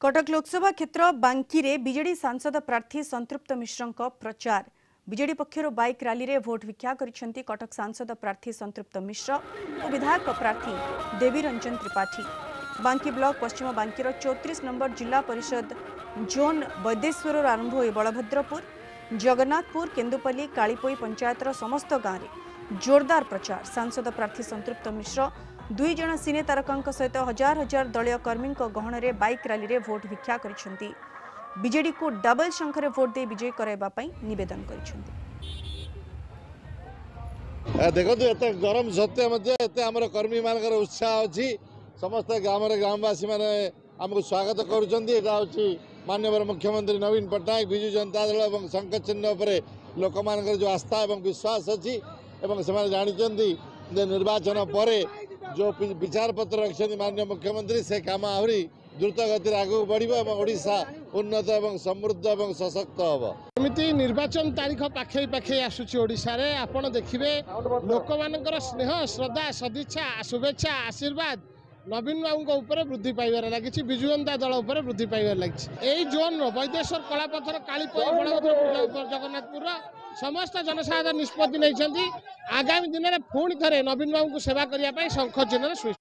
कटक लोकसभा क्षेत्र बांकी रे बीजेडी सांसद प्रार्थी संतृप्त मिश्र प्रचार बीजेडी पक्षर बाइक रैली रे भोट भिक्षा करिसेंती कटक सांसद प्रार्थी संतृप्त मिश्र और विधायक प्रार्थी देवी रंजन त्रिपाठी। बांकी ब्लॉक पश्चिम बांकीर 34 नंबर जिला परिषद जोन वैदेश्वर आरंभ हो बलभद्रपुर जगन्नाथपुर केन्दुपल्ली कालीपोई पंचायतर समस्त गाँव में जोरदार प्रचार। सांसद प्रार्थी संतृप्त मिश्र 2 जन सिने तारकांक सहित हजार हजार दलीय कर्मी गहन में बाइक रैली रे भोट भिक्षा करिसेंती बीजेडी को डबल संख्यारे भोट दे विजयी कराइबा पई निवेदन करिसेंती। देखो एत गरम सत्य मध्य एत आमर कर्मी मान उत्साह अच्छी समस्त ग्रामवासी मैंने आमको स्वागत करुँच। माननीय मुख्यमंत्री नवीन पट्टनायक विजु जनता दल और शंख चिन्ह पर लोक मान जो आस्था और विश्वास अच्छी से जानते निर्वाचन पर जो विचार पत्र रखिंट माननीय मुख्यमंत्री से काम आहरी द्रुत गति आगे बढ़ ओडिशा उन्नत और समृद्ध और सशक्त हम। एमती निर्वाचन तारीख पाखे पाखे आसूची ओडिशा रे आपण देखिबे लोक मानकर स्नेह श्रद्धा सदिच्छा शुभेच्छा आशीर्वाद नवीन बाबू ऊपर वृद्धि पाइबार लगी विजु जनता दल उपर वृद्धि पाइबार लगी। यही जोन वैदेश्वर कलापथर कालीपोई बलभद्रपुर जगन्नाथपुर समस्त जनसाधारण निष्पत्ति नहीं आगामी दिन में पुणी थे नवीन बाबू सेवा करने शंख चिन्ह।